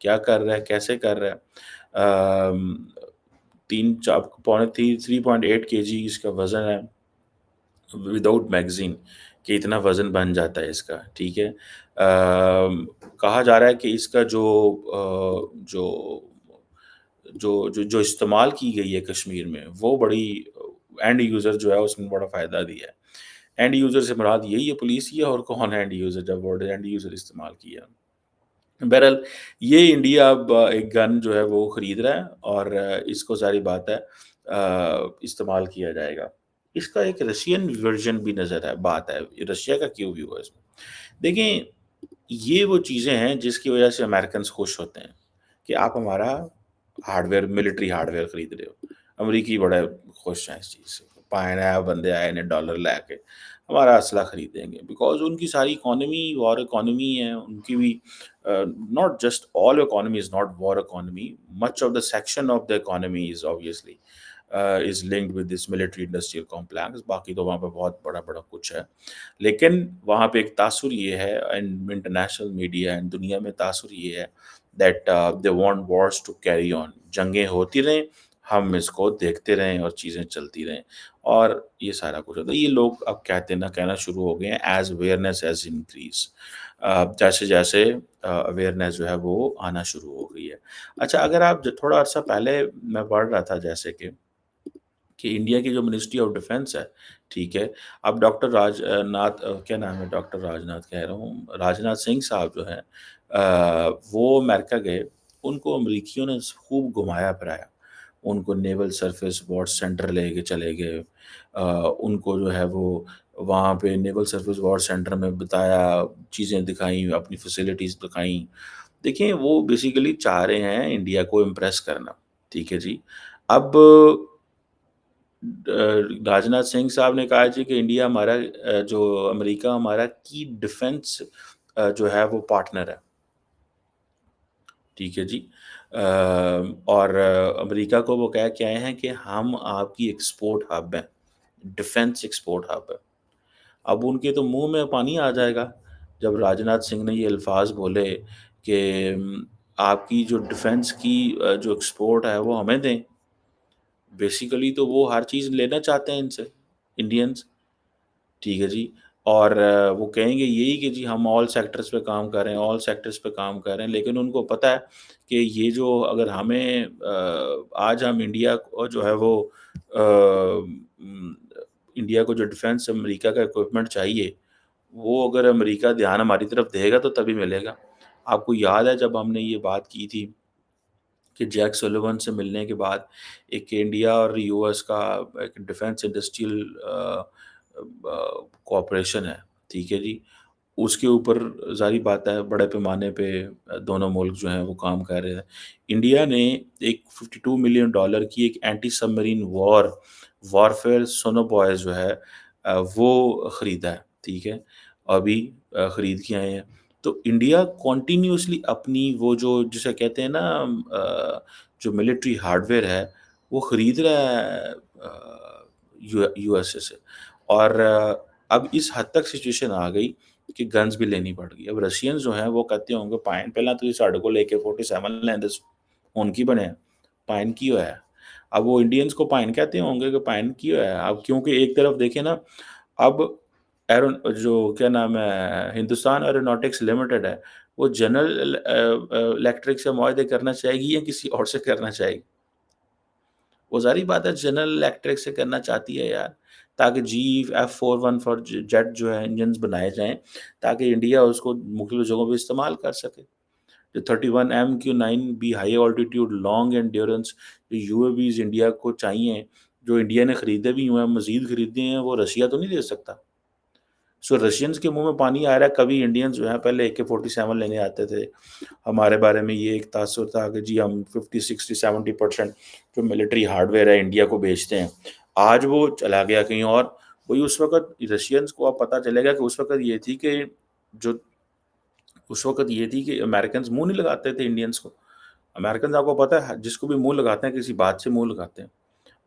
کیا کر رہا ہے، کیسے کر رہا ہے؟ 3.8 کے جی اس کا وزن ہے وداؤٹ میگزین، کہ اتنا وزن بن جاتا ہے اس کا، ٹھیک ہے۔ کہا جا رہا ہے کہ اس کا جو جو استعمال کی گئی ہے کشمیر میں، وہ بڑی اینڈ یوزر جو ہے اس میں بڑا فائدہ دیا ہے۔ اینڈ یوزر سے مراد یہی ہے پولیس ہی ہے، اور کون ہے اینڈ یوزر جب ورڈ اینڈ یوزر استعمال کیا؟ بہرحال یہ انڈیا اب ایک گن جو ہے وہ خرید رہا ہے، اور اس کو ظاہری بات ہے استعمال کیا جائے گا۔ اس کا ایک رشین ورژن بھی نظر ہے، بات ہے رشیا کا کیوں بھی ہوا اس میں۔ دیکھیں، یہ وہ چیزیں ہیں جس کی وجہ سے امریکنز خوش ہوتے ہیں کہ آپ ہمارا hard where, military hard where خرید رہے ہو۔ امریکی بڑے خوش ہیں اس چیز سے، پائے نیا بندے آئے نے ڈالر لے کے ہمارا اسلحہ خریدیں گے، بیکاز ان کی ساری اکانومی وار اکانومی ہے، ان کی بھی not just all economy is not war economy. Much of the section of the economy is obviously is linked with this military industrial complex. باقی تو وہاں پہ بہت بڑا بڑا کچھ ہے، لیکن وہاں پہ ایک تاثر یہ ہے and انٹرنیشنل میڈیا اینڈ دنیا میں تاثر یہ ہے that they want wars to carry on. جنگیں ہوتی رہیں، ہم اس کو دیکھتے رہیں اور چیزیں چلتی رہیں، اور یہ سارا کچھ ہوتا ہے۔ یہ لوگ اب کہنا شروع ہو گئے ہیں ایز اویئرنیس ایز انکریز، جیسے جیسے اویئرنیس جو ہے وہ آنا شروع ہو گئی ہے۔ اچھا، اگر آپ تھوڑا عرصہ پہلے میں پڑھ رہا تھا جیسے کہ انڈیا کی جو منسٹری آف ڈیفینس ہے، ٹھیک ہے، اب ڈاکٹر راج ناتھ کیا نام ہے، ڈاکٹر راج ناتھ کہہ رہا ہوں، راج ناتھ سنگھ صاحب جو ہیں وہ امریکہ گئے، ان کو امریکیوں نے خوب گھمایا پھرایا، ان کو نیول سرفیس سپورٹ سینٹر لے کے چلے گئے، ان کو جو ہے وہ وہاں پہ نیول سرفیس سپورٹ سینٹر میں بتایا، چیزیں دکھائیں، اپنی فیسلٹیز دکھائیں۔ دیکھیں، وہ بیسیکلی چاہ رہے ہیں انڈیا کو امپریس کرنا، ٹھیک ہے جی۔ اب راج ناتھ سنگھ صاحب نے کہا جی کہ انڈیا ہمارا جو امریکہ ہمارا کی ڈیفنس جو ہے وہ پارٹنر ہے، ٹھیک ہے جی۔ اور امریکہ کو وہ کہہ کے آئے ہیں کہ ہم آپ کی ایکسپورٹ ہب ہیں، ڈیفنس ایکسپورٹ ہب ہے۔ اب ان کے تو منہ میں پانی آ جائے گا جب راج ناتھ سنگھ نے یہ الفاظ بولے کہ آپ کی جو ڈیفنس کی جو ایکسپورٹ ہے وہ ہمیں دیں۔ بیسیکلی تو وہ ہر چیز لینا چاہتے ہیں ان سے، انڈینز، ٹھیک ہے جی۔ اور وہ کہیں گے یہی کہ جی ہم آل سیکٹرز پہ کام کر رہے ہیں، آل سیکٹرز پہ کام کر رہے ہیں، لیکن ان کو پتہ ہے کہ یہ جو اگر ہمیں آج ہم انڈیا کو جو ہے وہ انڈیا کو جو ڈیفنس امریکہ کا اکوپمنٹ چاہیے، وہ اگر امریکہ دھیان ہماری طرف دے گا تو تبھی ملے گا۔ آپ کو یاد ہے جب ہم نے یہ بات کی تھی کہ جیک سولیون سے ملنے کے بعد ایک انڈیا اور یو ایس کا ایک ڈیفنس انڈسٹریل کوآپریشن ہے، ٹھیک ہے جی، اس کے اوپر ظاہری بات ہے بڑے پیمانے پہ دونوں ملک جو ہیں وہ کام کر رہے ہیں۔ انڈیا نے ایک $52 ملین کی ایک اینٹی سب مرین وارفیئر سونوبوائے جو ہے وہ خریدا ہے، ٹھیک ہے، ابھی خرید کے آئے ہیں۔ تو انڈیا کنٹینیوسلی اپنی وہ جو جسے کہتے ہیں نا جو ملٹری ہارڈ ویئر ہے وہ خرید رہا ہے یو ایس اے سے، اور اب اس حد تک سچویشن آ گئی کہ گنز بھی لینی پڑ گئی۔ اب رشینز جو ہیں وہ کہتے ہوں گے پائن پہلا تو یہ ساڑھے کو لے کے 47 لیں دس ان کی بنے پائن کی ہوا ہے۔ اب وہ انڈینز کو پائن کہتے ہوں گے کہ پائن کی ہوا ہے۔ اب کیونکہ ایک طرف دیکھیں نا، اب جو کیا نام ہے ہندوستان ایروناٹکس لمیٹڈ ہے، وہ جنرل الیکٹرک سے معاہدے کرنا چاہے گی یا کسی اور سے کرنا چاہے گی؟ وہ ظاہری بات ہے جنرل الیکٹرک سے کرنا چاہتی ہے یار، تاکہ F-414 جیٹ جو ہے انجنز بنائے جائیں تاکہ انڈیا اس کو مختلف جگہوں پہ استعمال کر سکے۔ جو 31 MQ-9B ہائی آلٹیٹیوڈ لانگ انڈیورنس جو یو اے ویز انڈیا کو چاہیے، جو انڈیا نے خریدے بھی ہوئے ہیں، مزید خریدے ہیں، وہ رشیا تو نہیں دے سکتا۔ سو رشینز کے منہ میں پانی آ رہا ہے۔ کبھی انڈینز جو ہیں پہلے AK-47 لینے آتے تھے، ہمارے بارے میں یہ ایک تاثر تھا کہ جی ہم 50-60-70% جو ملٹری ہارڈ ویئر ہے انڈیا کو بیچتے ہیں۔ آج وہ چلا گیا کہیں اور۔ وہی اس وقت رشینز کو اب پتہ چلے گا کہ اس وقت یہ تھی کہ جو اس وقت یہ تھی کہ امریکنز منہ نہیں لگاتے تھے انڈینز کو۔ امریکنز آپ کو پتہ ہے جس کو بھی منہ لگاتے ہیں کسی بات سے منہ لگاتے ہیں۔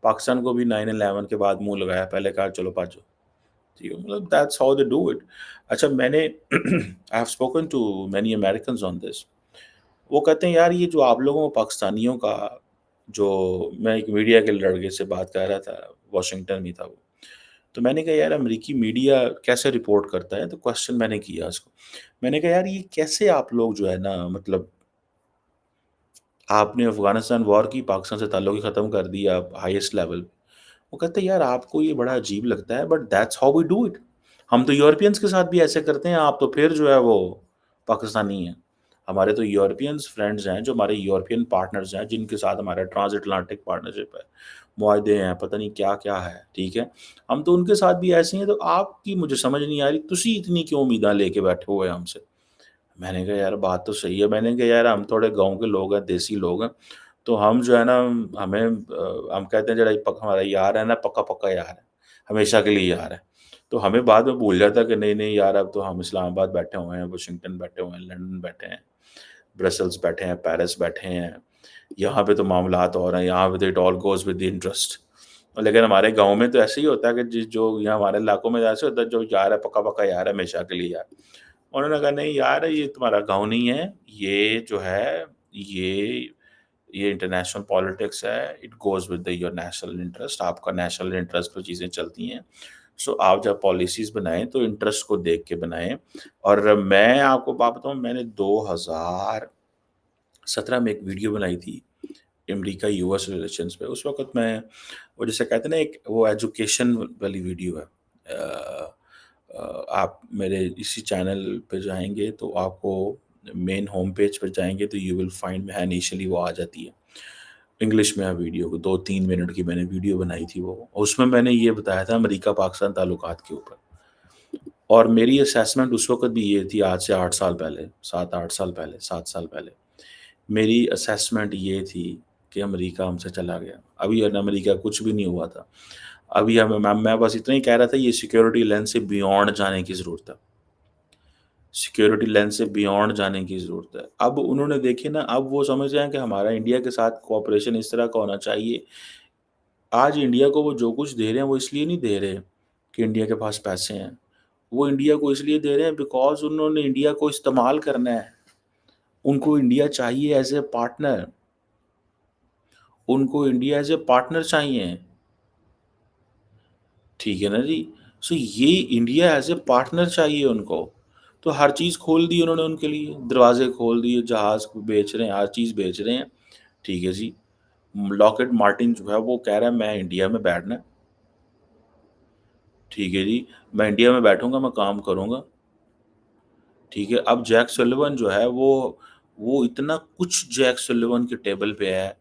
پاکستان کو بھی 9/11 کے بعد منہ لگایا، پہلے کہا چلو بھاجو، ٹھیک ہے، مطلب that's how they do it۔ اچھا، میں نے I have spoken to many Americans on this۔ وہ کہتے ہیں یار یہ جو آپ لوگوں پاکستانیوں کا جو میں ایک میڈیا کے لڑکے سے بات کر رہا تھا، واشنگٹن میں تھا وہ۔ تو میں نے کہا یار امریکی میڈیا کیسے رپورٹ کرتا ہے؟ تو کوسچن میں نے کیا اس کو۔ میں نے کہا یار یہ کیسے آپ لوگ جو ہے نا مطلب آپ نے افغانستان وار کی، پاکستان سے تعلق ہی ختم کر دیا ہائیسٹ لیول۔ وہ کہتے ہیں یار آپ کو یہ بڑا عجیب لگتا ہے but that's how we do it. ہم تو یورپینس کے ساتھ بھی ایسے کرتے ہیں، آپ تو پھر جو ہے وہ پاکستانی ہیں۔ ہمارے تو یورپینس فرینڈز ہیں جو ہمارے یورپین پارٹنرز ہیں جن کے ساتھ ہمارا ٹرانس اٹلانٹک پارٹنرشپ ہے، معاہدے ہیں، پتہ نہیں کیا کیا ہے، ٹھیک ہے؟ ہم تو ان کے ساتھ بھی ایسے ہیں، تو آپ کی مجھے سمجھ نہیں آ رہی تسی اتنی کیوں امیداں لے کے بیٹھے ہوئے ہیں ہم سے؟ میں نے کہا یار بات تو صحیح ہے، میں نے کہا یار ہم تھوڑے گاؤں کے لوگ ہیں، دیسی لوگ ہیں، تو ہم جو ہے نا ہمیں ہم کہتے ہیں جڑا ہمارا یار ہے نا پکا پکا یار ہے، ہمیشہ کے لیے یار ہے۔ تو ہمیں بعد میں بھول جاتا کہ نہیں نہیں یار اب تو ہم اسلام آباد بیٹھے ہوئے ہیں، واشنگٹن بیٹھے ہوئے ہیں، لندن بیٹھے ہیں، برسلز بیٹھے ہیں، پیرس بیٹھے ہیں، یہاں پہ تو معاملات اور ہیں، یہاں پہ تو it all goes with the interest. لیکن ہمارے گاؤں میں تو ایسے ہی ہوتا ہے کہ جو یہاں ہمارے علاقوں میں ایسے ہوتا ہے جو یار ہے پکا پکا یار ہے ہمیشہ کے لیے یار۔ انہوں نے کہا نہیں یار یہ تمہارا گاؤں نہیں ہے، یہ جو ہے یہ یہ انٹرنیشنل پالیٹکس ہے، it goes with your national interest, آپ کا نیشنل انٹرسٹ پہ چیزیں چلتی ہیں۔ سو آپ جب پالیسیز بنائیں تو انٹرسٹ کو دیکھ کے بنائیں۔ اور میں آپ کو بات بتاؤں میں نے 2017 میں ایک ویڈیو بنائی تھی امریکہ یو ایس ریلیشنز پہ۔ اس وقت میں وہ جیسے کہتے ہیں نا ایک وہ ایجوکیشن والی ویڈیو ہے۔ آپ میرے اسی چینل پہ جائیں گے تو آپ کو مین ہوم پیج پہ جائیں گے تو یو ول فائنڈ میں انیشلی وہ آ جاتی ہے انگلش میں۔ ویڈیو کو 2-3 منٹ کی میں نے ویڈیو بنائی تھی وہ، اس میں نے یہ بتایا تھا امریکہ پاکستان تعلقات کے اوپر۔ اور میری اسیسمنٹ اس وقت بھی یہ تھی، آج سے 8 سال پہلے، 7-8 سال پہلے، 7 سال پہلے میری اسیسمنٹ یہ تھی کہ امریکہ ہم سے چلا گیا۔ ابھی امریکہ کچھ بھی نہیں ہوا تھا، ابھی میں بس اتنا ہی کہہ رہا تھا یہ سیکیورٹی لینس سے بیونڈ جانے کی ضرورت ہے، سیکیورٹی لینس سے بیونڈ جانے کی ضرورت ہے۔ اب انہوں نے دیکھے نا، اب وہ سمجھ رہے ہیں کہ ہمارا انڈیا کے ساتھ کوآپریشن اس طرح کا ہونا چاہیے۔ آج انڈیا کو وہ جو کچھ دے رہے ہیں وہ اس لیے نہیں دے رہے کہ انڈیا کے پاس پیسے ہیں، وہ انڈیا کو اس لیے دے رہے ہیں بیکاز انہوں نے انڈیا کو استعمال کرنا ہے۔ ان کو انڈیا چاہیے ایز اے پارٹنر، ان کو انڈیا ایز اے پارٹنر چاہیے، ٹھیک ہے نا جی؟ سو یہ انڈیا ایز اے پارٹنر چاہیے ان کو۔ تو ہر چیز کھول دی انہوں نے ان کے لیے، دروازے کھول دیے، جہاز بیچ رہے ہیں، ہر چیز بیچ رہے ہیں، ٹھیک ہے جی؟ لاکہیڈ مارٹن جو ہے وہ کہہ رہا ہے میں انڈیا میں بیٹھنا ہے، ٹھیک ہے جی؟ میں انڈیا میں بیٹھوں گا، میں کام کروں گا، ٹھیک ہے؟ اب جیک سلیون جو ہے وہ اتنا کچھ جیک سلیون کے ٹیبل پہ ہے،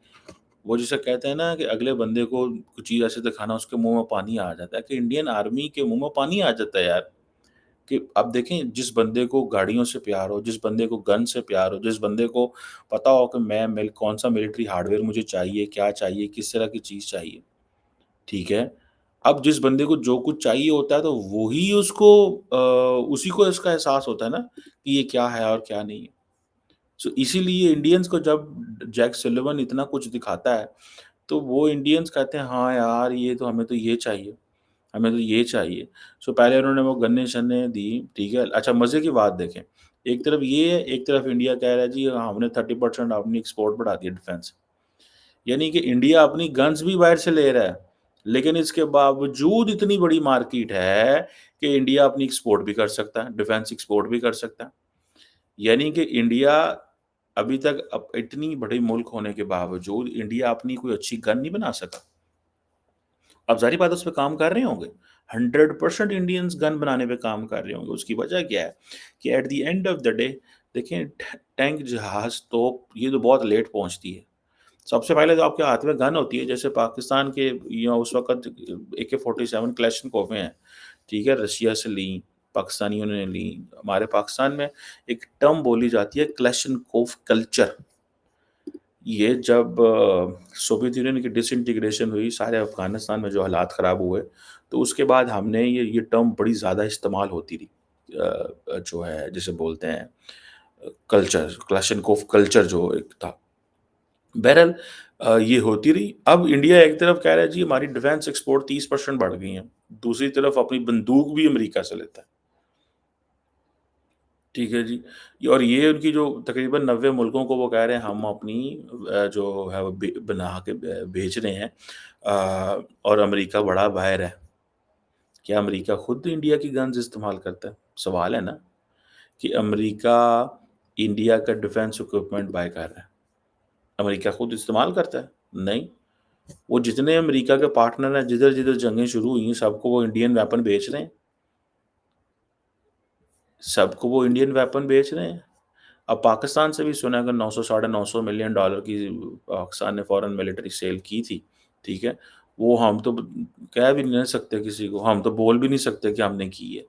وہ جسے کہتے ہیں نا کہ اگلے بندے کو کچھ چیز ایسے دکھانا اس کے منہ میں پانی آ جاتا ہے، کہ انڈین آرمی کے منہ میں پانی آ جاتا ہے یار۔ کہ اب دیکھیں جس بندے کو گاڑیوں سے پیار ہو، جس بندے کو گن سے پیار ہو، جس بندے کو پتا ہو کہ میں کون سا ملٹری ہارڈ ویئر مجھے چاہیے، کیا چاہیے، کس طرح کی چیز چاہیے، ٹھیک ہے؟ اب جس بندے کو جو کچھ چاہیے ہوتا ہے تو وہی اس کو اسی کو اس کا احساس ہوتا ہے نا کہ یہ کیا ہے اور کیا نہیں ہے۔ سو اسی لیے انڈینز کو جب جیک سلیون اتنا کچھ دکھاتا ہے تو وہ انڈینز کہتے ہیں ہاں یار یہ تو ہمیں تو یہ چاہیے، ہمیں تو یہ چاہیے۔ سو پہلے انہوں نے وہ گنے شنے دی، ٹھیک ہے؟ اچھا مزے کی بات دیکھیں، ایک طرف یہ ہے، ایک طرف انڈیا کہہ رہا ہے جی ہم نے 30% اپنی ایکسپورٹ بڑھا دی ڈیفینس، یعنی کہ انڈیا اپنی گنز بھی باہر سے لے رہا ہے، لیکن اس کے باوجود اتنی بڑی مارکیٹ ہے کہ انڈیا اپنی ایکسپورٹ بھی کر سکتا ہے، ڈیفینس ایکسپورٹ بھی کر سکتا ہے۔ یعنی کہ انڈیا ابھی تک اتنی بڑی ملک ہونے کے باوجود انڈیا اپنی کوئی اچھی گن نہیں بنا سکا۔ اب ظاہری بات ہے اس پہ کام کر رہے ہوں گے، 100% انڈینز گن بنانے پہ کام کر رہے ہوں گے۔ اس کی وجہ کیا ہے کہ at the end of the day دیکھیں ٹینک، جہاز، توپ یہ تو بہت لیٹ پہنچتی ہے۔ سب سے پہلے تو آپ کے ہاتھ میں گن ہوتی ہے، جیسے پاکستان کے اس وقت AK-47 کلیشنکوفیں ہیں، ٹھیک ہے؟ رشیا سے لیں، پاکستانیوں نے لیں۔ ہمارے پاکستان میں ایک ٹرم بولی جاتی ہے کلیشنکوف کلچر۔ یہ جب سوویت یونین کی ڈس انٹیگریشن ہوئی، سارے افغانستان میں جو حالات خراب ہوئے تو اس کے بعد ہم نے یہ ٹرم بڑی زیادہ استعمال ہوتی رہی، جو ہے جسے بولتے ہیں کلچر، کلاشنکوف کلچر جو ایک تھا۔ بہرحال یہ ہوتی رہی۔ اب انڈیا ایک طرف کہہ رہا ہے جی ہماری ڈیفینس ایکسپورٹ 30% بڑھ گئی ہیں، دوسری طرف اپنی بندوق بھی امریکہ سے لیتا ہے۔ ٹھیک ہے جی۔ اور یہ ان کی جو تقریباً 90 ملکوں کو وہ کہہ رہے ہیں ہم اپنی جو ہے وہ بنا کے بھیج رہے ہیں، اور امریکہ بڑا باہر ہے۔ کیا امریکہ خود انڈیا کی گنز استعمال کرتا ہے؟ سوال ہے نا، کہ امریکہ انڈیا کا ڈیفینس اکوپمنٹ بائی کر رہا ہے، امریکہ خود استعمال کرتا ہے؟ نہیں۔ وہ جتنے امریکہ کے پارٹنر ہیں، جدھر جدھر جنگیں شروع ہوئی ہیں، سب کو وہ انڈین ویپن بیچ رہے ہیں، سب کو وہ انڈین ویپن بیچ رہے ہیں۔ اب پاکستان سے بھی سنا کہ 900 $950 ملین کی پاکستان نے فورن ملٹری سیل کی تھی، ٹھیک ہے۔ وہ ہم تو کہہ بھی نہیں سکتے کسی کو، ہم تو بول بھی نہیں سکتے کہ ہم نے کی ہے۔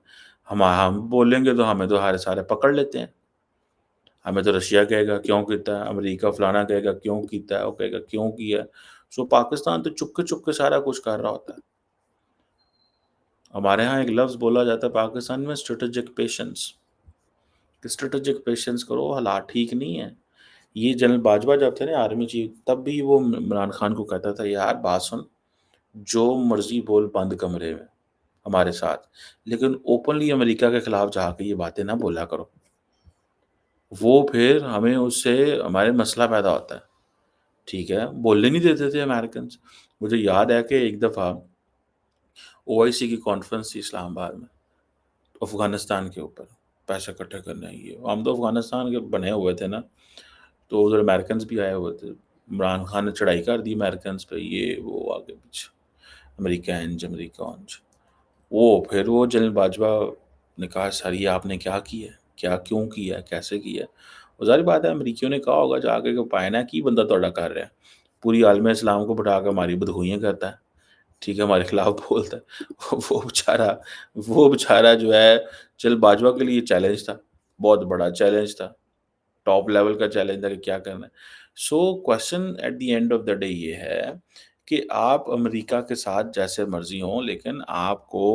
ہم بولیں گے تو ہمیں تو ہر سارے پکڑ لیتے ہیں، ہمیں تو رشیا کہے گا کیوں کیتا ہے، امریکہ فلانا کہے گا کیوں کیتا ہے، وہ کہے گا کیوں کیا ہے۔ سو پاکستان تو چپ کے سارا کچھ کر رہا ہوتا ہے۔ ہمارے ہاں ایک لفظ بولا جاتا ہے پاکستان میں، اسٹریٹجک پیشنس، اسٹریٹجک پیشنس کرو، حالات ٹھیک نہیں ہے۔ یہ جنرل باجوہ جب تھے نا آرمی چیف، تب بھی وہ عمران خان کو کہتا تھا یار بات سن، جو مرضی بول بند کمرے میں ہمارے ساتھ، لیکن اوپنلی امریکہ کے خلاف جا کے یہ باتیں نہ بولا کرو۔ وہ پھر ہمیں اس سے ہمارے مسئلہ پیدا ہوتا ہے، ٹھیک ہے، بولنے نہیں دیتے تھے امریکنز۔ مجھے یاد ہے کہ ایک دفعہ او آئی سی کی کانفرنس تھی اسلام آباد میں، افغانستان کے اوپر پیسہ اکٹھا کرنا ہے۔ یہ ہم تو افغانستان کے بنے ہوئے تھے نا، تو ادھر امریکنز بھی آئے ہوئے تھے، عمران خان نے چڑھائی کر دی امریکنز پہ، یہ وہ آگے پیچھے، امریکہ انج امریکہ انج۔ پھر وہ جنرل باجوہ نے کہا سر یہ آپ نے کیا کیا ہے، کیا کیوں کیا ہے، کیسے کیا ہے؟ وہ ظاہر بات ہے امریکیوں نے کہا ہوگا جا کے کہ پائنا کی بندہ توڑا کر رہا ہے، پوری عالم اسلام کو بٹھا کے ہماری بدخوئیاں کرتا ہے، ٹھیک ہے، ہمارے خلاف بولتا ہے۔ وہ بیچارہ جو ہے جنرل باجوہ کے لیے چیلنج تھا، بہت بڑا چیلنج تھا، ٹاپ لیول کا چیلنج تھا کہ کیا کرنا ہے۔ So question at the end of the day یہ ہے کہ آپ امریکہ کے ساتھ جیسے مرضی ہوں، لیکن آپ کو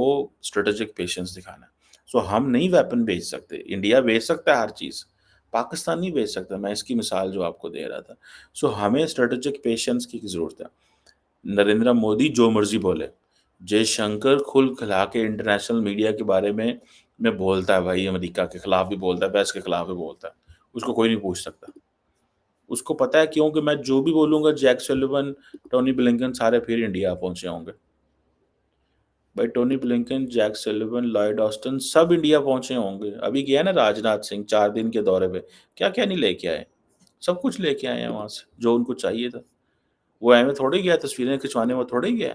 اسٹریٹجک پیشنس دکھانا ہے۔ سو ہم نہیں ویپن بیچ سکتے، انڈیا بیچ سکتا ہے ہر چیز، پاکستان نہیں بیچ سکتا۔ میں اس کی مثال جو آپ کو دے رہا تھا، سو ہمیں اسٹریٹجک پیشنس کی ضرورت ہے۔ نریندر مودی جو مرضی بولے، جے شنکر کھل کھلا کے انٹرنیشنل میڈیا کے بارے میں بولتا ہے، بھائی امریکہ کے خلاف بھی بولتا ہے، بیس کے خلاف بھی بولتا ہے، اس کو کوئی نہیں پوچھ سکتا۔ اس کو پتا ہے کیوں کہ میں جو بھی بولوں گا، جیک سلیون، ٹونی بلنکن سارے پھر انڈیا پہنچے ہوں گے۔ بھائی Tony Blinken, Jake Sullivan, Lloyd Austin سب انڈیا پہنچے ہوں گے۔ ابھی گیا نا راج ناتھ سنگھ 4 دن کے دورے پہ، کیا کیا نہیں لے کے آئے، سب کچھ لے کے آئے ہیں وہاں سے جو ان کو چاہیے تھا۔ وہ ایویں تھوڑے گیا تصویریں کھنچوانے، وہ تھوڑے گیا،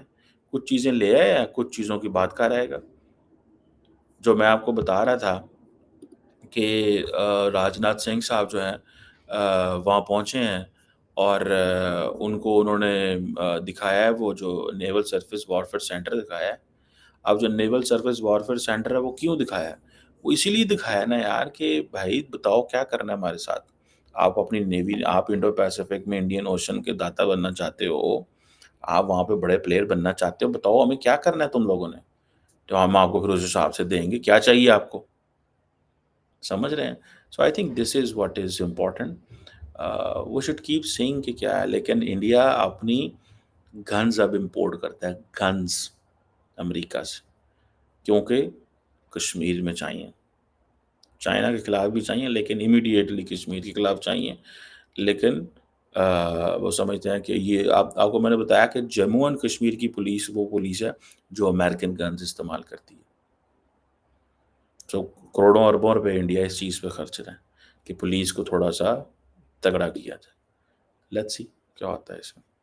کچھ چیزیں لے آیا ہے، کچھ چیزوں کی بات کر آئے گا۔ جو میں آپ کو بتا رہا تھا کہ راج ناتھ سنگھ صاحب جو ہیں وہاں پہنچے ہیں، اور ان کو انہوں نے دکھایا ہے وہ جو نیول سرفیس وارفیئر سینٹر دکھایا ہے۔ اب جو نیول سرفیس وارفیئر سینٹر ہے وہ کیوں دکھایا ہے؟ وہ اسی لیے دکھایا نا یار کہ بھائی بتاؤ کیا کرنا ہے ہمارے ساتھ۔ آپ اپنی نیوی، آپ انڈو پیسفک میں انڈین اوشن کے داتا بننا چاہتے ہو، آپ وہاں پہ بڑے پلیئر بننا چاہتے ہو، بتاؤ ہمیں کیا کرنا ہے تم لوگوں نے، تو ہم آپ کو پھر اس حساب سے دیں گے، کیا چاہیے آپ کو، سمجھ رہے ہیں؟ So I think this is what is important, وہ شوڈ کیپ سیئنگ کہ کیا ہے۔ لیکن انڈیا اپنی گنز اب امپورٹ کرتا ہے، گنز امریکہ سے، کیونکہ کشمیر میں چاہیے، چائنا کے خلاف بھی چاہیے، لیکن امیڈیٹلی کشمیر کے خلاف چاہیے۔ لیکن وہ سمجھتے ہیں کہ یہ آپ کو میں نے بتایا کہ جموں اینڈ کشمیر کی پولیس وہ پولیس ہے جو امریکن گنز استعمال کرتی ہے۔ تو کروڑوں اربوں روپے انڈیا اس چیز پہ خرچ رہے ہیں کہ پولیس کو تھوڑا سا تگڑا کیا جائے۔ لیٹس سی کیا ہوتا ہے اس میں۔